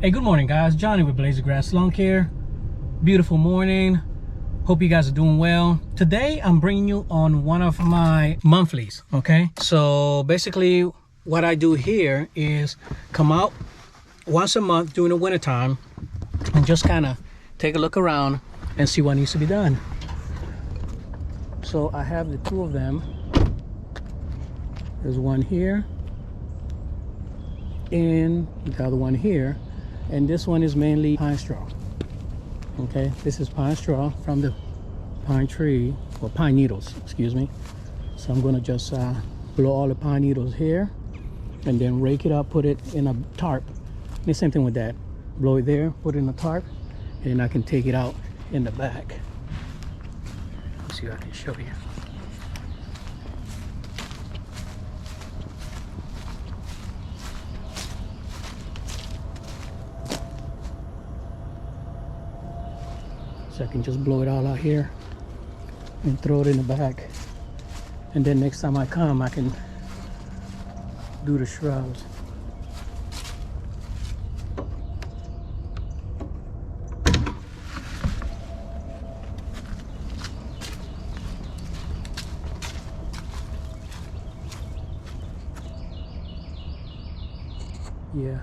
Hey, good morning, guys. Johnny with Blazer Grass Lawn Care. Beautiful morning. Hope you guys are doing well. Today, I'm bringing you on one of my monthlies, okay? So basically, what I do here is come out once a month during the wintertime and just kind of take a look around and see what needs to be done. So I have the two of them. There's one here and the other one here. And this one is mainly pine straw. Okay, this is pine straw from the pine tree, or pine needles, excuse me. So I'm gonna just blow all the pine needles here and then rake it up, put it in a tarp. And the same thing with that. Blow it there, put it in a tarp, and I can take it out in the back. Let's see if I can show you. So I can just blow it all out here and throw it in the back. And then next time I come, I can do the shrubs. Yeah.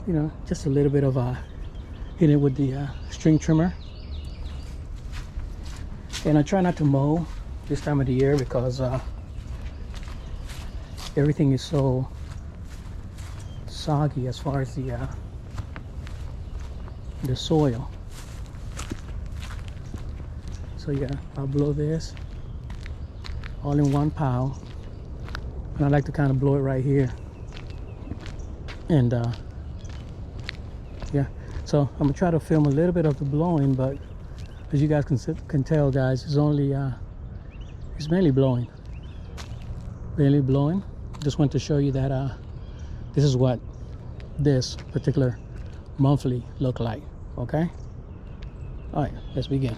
You know, just a little bit of hit it with the string trimmer. And I try not to mow this time of the year because everything is so soggy as far as the soil. So yeah, I'll blow this all in one pile, and I like to kind of blow it right here. And yeah, so I'm gonna try to film a little bit of the blowing, but as you guys can tell, guys, it's only it's mainly blowing. Just want to show you that this is what this particular monthly look like. Okay, all right, let's begin.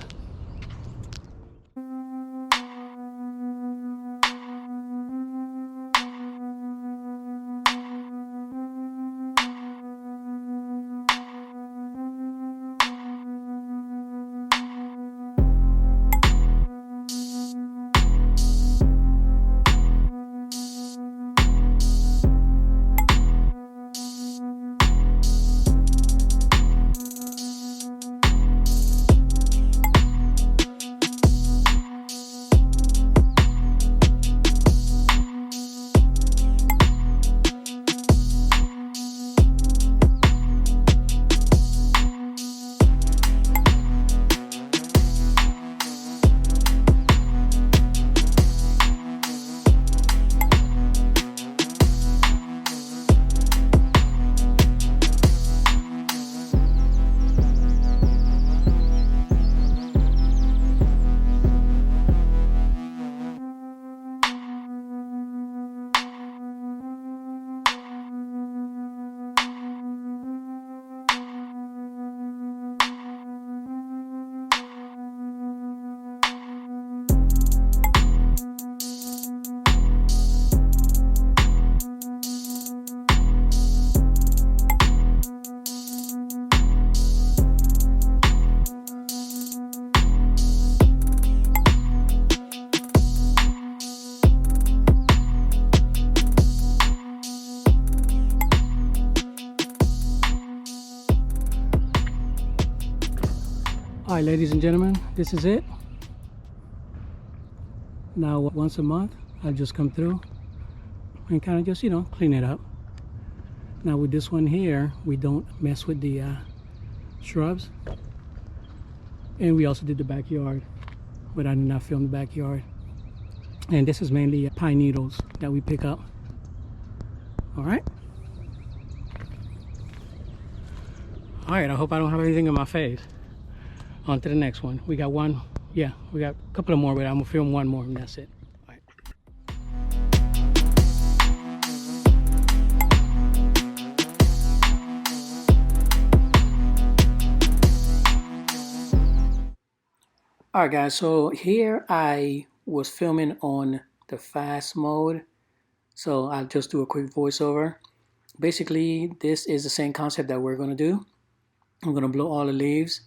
All right, ladies and gentlemen, this is it. Now, once a month, I just come through and kind of just, you know, clean it up. Now with this one here, we don't mess with the shrubs. And we also did the backyard, but I did not film the backyard. And this is mainly pine needles that we pick up. All right. All right, I hope I don't have anything in my face. On to the next one. We got one. Yeah, we got a couple of more, but I'm gonna film one more and that's it. All right. All right, guys, so here I was filming on the fast mode, so I'll just do a quick voiceover. basically this is the same concept that we're going to do. I'm going to blow all the leaves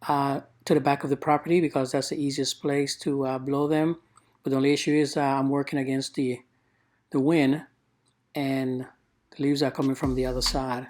to the back of the property because that's the easiest place to blow them. But the only issue is I'm working against the wind, and the leaves are coming from the other side.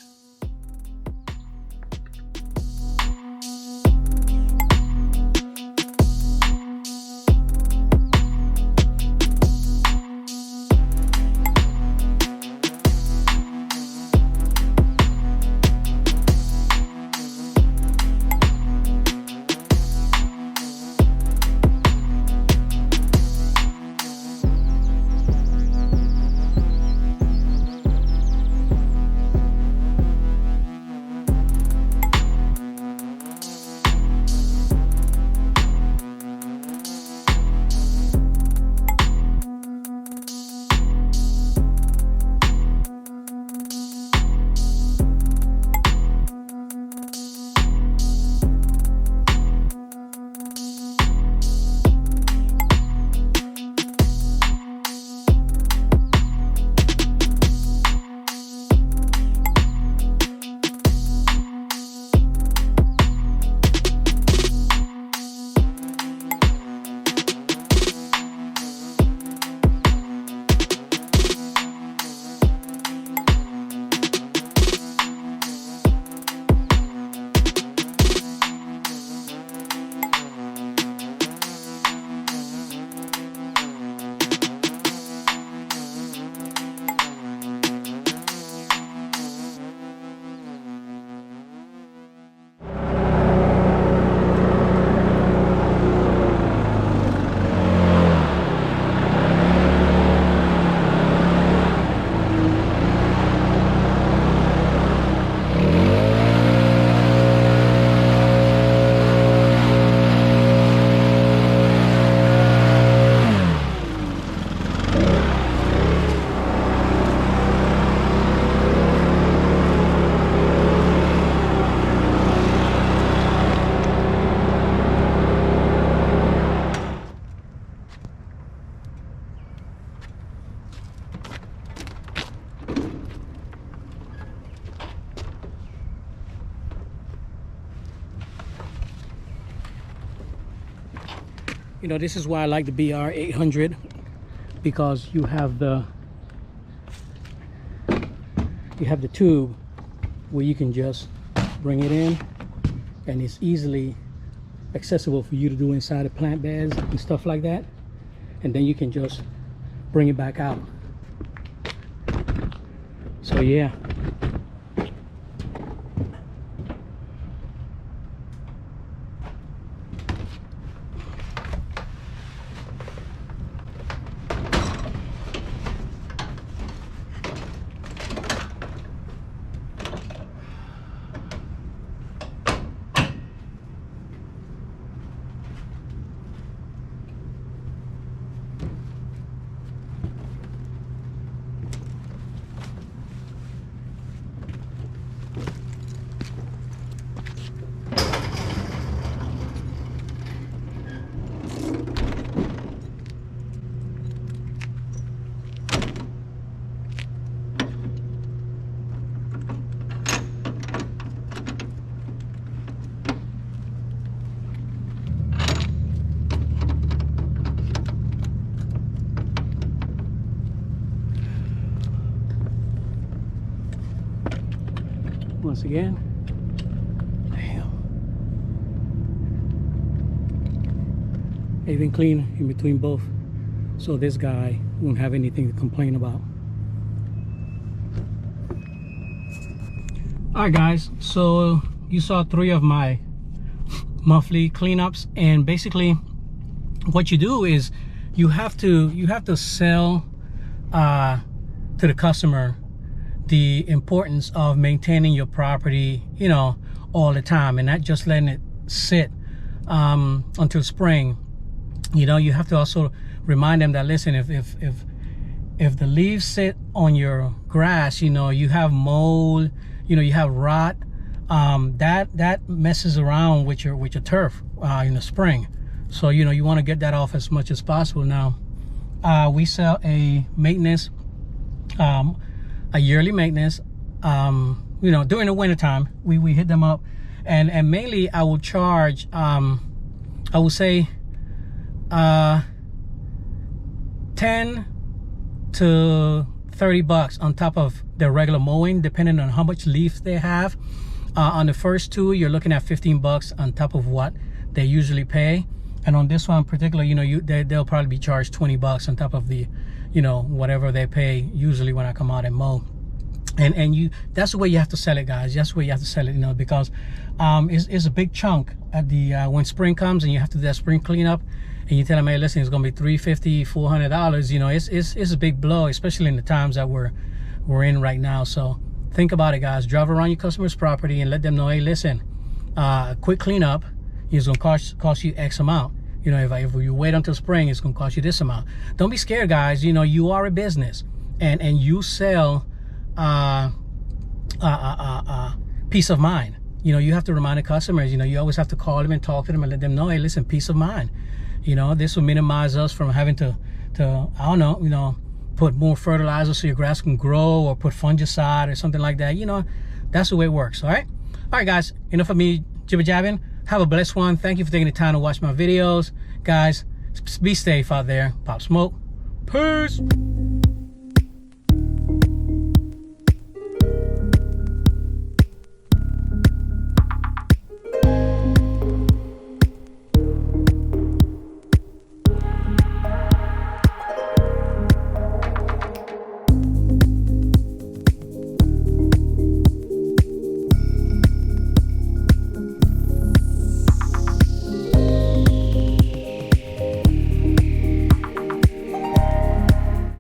You know, this is why I like the BR 800, because you have the tube where you can just bring it in, and it's easily accessible for you to do inside the plant beds and stuff like that, and then you can just bring it back out. So yeah. Once again, damn, even clean in between both, so this guy won't have anything to complain about. All right guys, so you saw 3 of my monthly cleanups, and basically what you do is you have to sell to the customer the importance of maintaining your property, you know, all the time, and not just letting it sit until spring. You know, you have to also remind them that, listen, if the leaves sit on your grass, you know, you have mold, you know, you have rot, that messes around with your turf in the spring. So, you know, you want to get that off as much as possible. Now, we sell a maintenance, a yearly maintenance you know, during the winter time, we hit them up, and mainly I will charge, I will say, 10 to 30 bucks on top of their regular mowing, depending on how much leaf they have. On the first two, you're looking at 15 bucks on top of what they usually pay. And on this one in particular, you know, they'll probably be charged 20 bucks on top of the, you know, whatever they pay usually when I come out and mow. And you, that's the way you have to sell it, guys. That's the way you have to sell it, you know, because it's a big chunk at the when spring comes and you have to do that spring cleanup, and you tell them, hey, listen, it's gonna be $350, $400. You know, it's a big blow, especially in the times that we're in right now. So think about it, guys. Drive around your customer's property and let them know, hey, listen, a quick cleanup is gonna cost you X amount. You know, if you wait until spring, it's gonna cost you this amount. Don't be scared, guys. You know, you are a business, and you sell peace of mind. You know, you have to remind the customers, you know, you always have to call them and talk to them and let them know, hey, listen, peace of mind. You know, this will minimize us from having to I don't know, you know, put more fertilizer so your grass can grow, or put fungicide or something like that. You know, that's the way it works. All right, guys, enough of me jibber jabbing. Have a blessed one. Thank you for taking the time to watch my videos, guys. Be safe out there. Pop smoke. Peace.